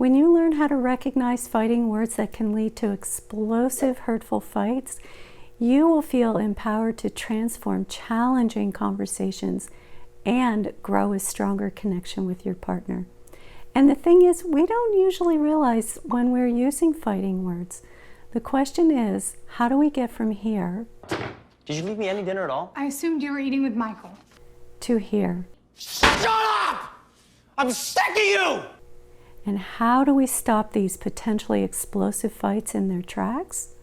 When you learn how to recognize fighting words that can lead to explosive, hurtful fights, you will feel empowered to transform challenging conversations and grow a stronger connection with your partner. And the thing is, we don't usually realize when we're using fighting words. The question is, how do we get from here? Did you leave me any dinner at all? I assumed you were eating with Michael. To here? Shut up! I'm sick of you! And how do we stop these potentially explosive fights in their tracks?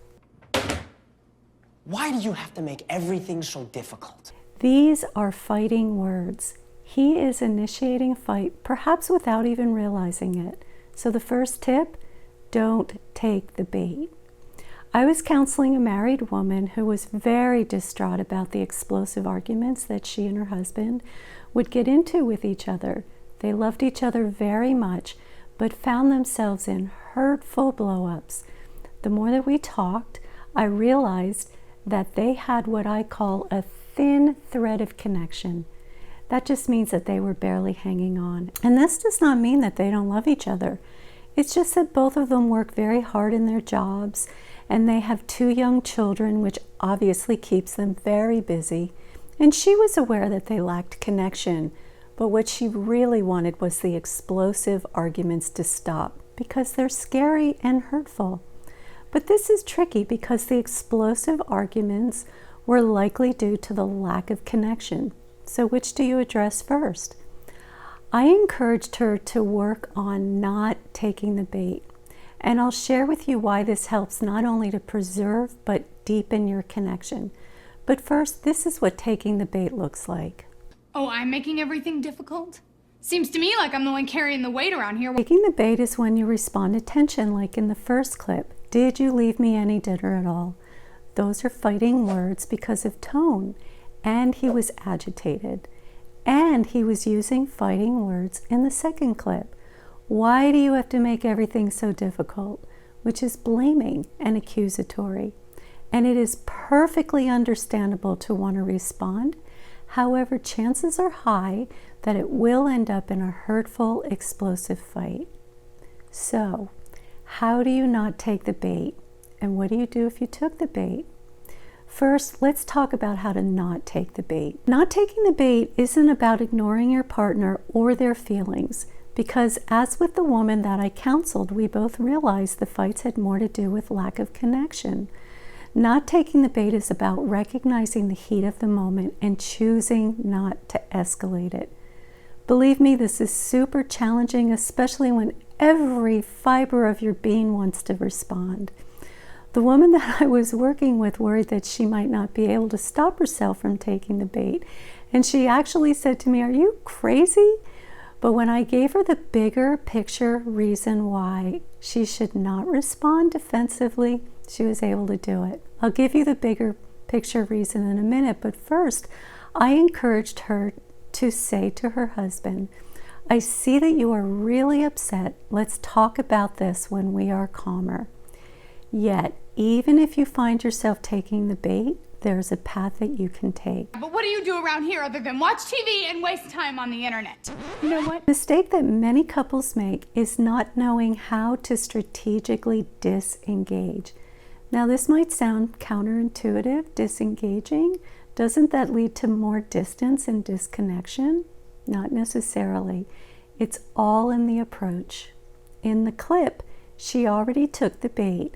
Why do you have to make everything so difficult? These are fighting words. He is initiating a fight, perhaps without even realizing it. So the first tip, don't take the bait. I was counseling a married woman who was very distraught about the explosive arguments that she and her husband would get into with each other. They loved each other very much, but found themselves in hurtful blow-ups. The more that we talked, I realized that they had what I call a thin thread of connection. That just means that they were barely hanging on. And this does not mean that they don't love each other. It's just that both of them work very hard in their jobs, and they have 2 young children, which obviously keeps them very busy. And she was aware that they lacked connection, but what she really wanted was the explosive arguments to stop because they're scary and hurtful. But this is tricky because the explosive arguments were likely due to the lack of connection. So which do you address first? I encouraged her to work on not taking the bait. And I'll share with you why this helps not only to preserve but deepen your connection. But first, this is what taking the bait looks like. Oh, I'm making everything difficult? Seems to me like I'm the one carrying the weight around here. Taking the bait is when you respond to tension, like in the first clip. Did you leave me any dinner at all? Those are fighting words because of tone. And he was agitated. And he was using fighting words in the second clip. Why do you have to make everything so difficult? Which is blaming and accusatory. And it is perfectly understandable to want to respond. However, chances are high that it will end up in a hurtful, explosive fight. So, how do you not take the bait? And what do you do if you took the bait? First, let's talk about how to not take the bait. Not taking the bait isn't about ignoring your partner or their feelings, because as with the woman that I counseled, we both realized the fights had more to do with lack of connection. Not taking the bait is about recognizing the heat of the moment and choosing not to escalate it. Believe me, this is super challenging, especially when every fiber of your being wants to respond. The woman that I was working with worried that she might not be able to stop herself from taking the bait. And she actually said to me, "Are you crazy?" But when I gave her the bigger picture reason why she should not respond defensively, she was able to do it. I'll give you the bigger picture reason in a minute, but first, I encouraged her to say to her husband, "I see that you are really upset. Let's talk about this when we are calmer." Yet, even if you find yourself taking the bait, there's a path that you can take. But what do you do around here other than watch TV and waste time on the internet? You know what? The mistake that many couples make is not knowing how to strategically disengage. Now, this might sound counterintuitive, disengaging. Doesn't that lead to more distance and disconnection? Not necessarily. It's all in the approach. In the clip, she already took the bait.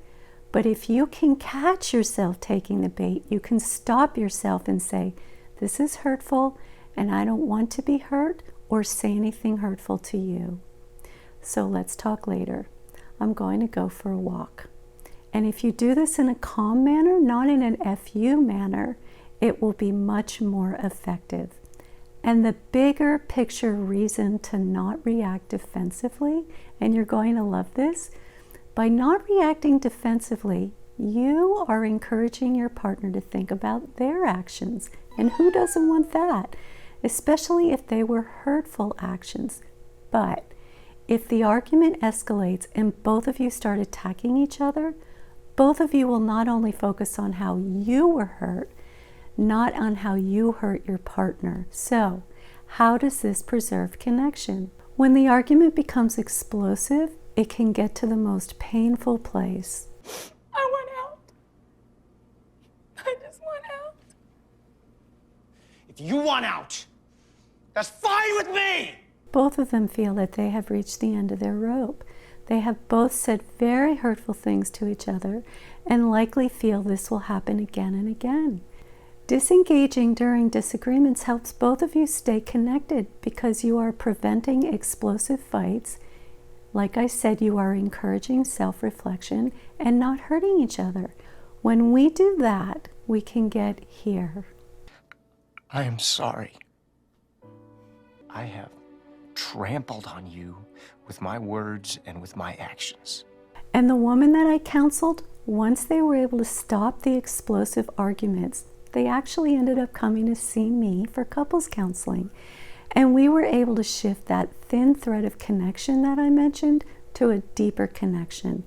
But if you can catch yourself taking the bait, you can stop yourself and say, "This is hurtful and I don't want to be hurt or say anything hurtful to you. So let's talk later. I'm going to go for a walk." And if you do this in a calm manner, not in an FU manner, it will be much more effective. And the bigger picture reason to not react defensively, and you're going to love this, by not reacting defensively, you are encouraging your partner to think about their actions. And who doesn't want that? Especially if they were hurtful actions. But if the argument escalates and both of you start attacking each other, both of you will not only focus on how you were hurt, not on how you hurt your partner. So, how does this preserve connection? When the argument becomes explosive, it can get to the most painful place. I want out. I just want out. If you want out, that's fine with me! Both of them feel that they have reached the end of their rope. They have both said very hurtful things to each other and likely feel this will happen again and again. Disengaging during disagreements helps both of you stay connected because you are preventing explosive fights. Like I said, you are encouraging self-reflection and not hurting each other. When we do that, we can get here. I am sorry. I have trampled on you with my words and with my actions. And the woman that I counseled, once they were able to stop the explosive arguments, they actually ended up coming to see me for couples counseling. And we were able to shift that thin thread of connection that I mentioned to a deeper connection.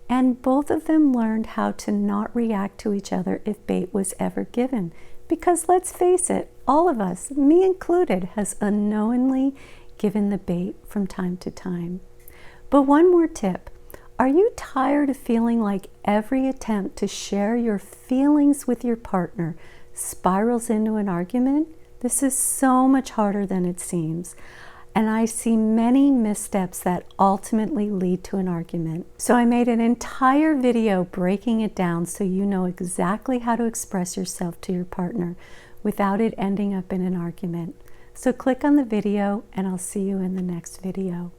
And both of them learned how to not react to each other if bait was ever given. Because let's face it, all of us, me included, has unknowingly given the bait from time to time. But one more tip. Are you tired of feeling like every attempt to share your feelings with your partner spirals into an argument? This is so much harder than it seems. And I see many missteps that ultimately lead to an argument. So I made an entire video breaking it down so you know exactly how to express yourself to your partner without it ending up in an argument. So click on the video and I'll see you in the next video.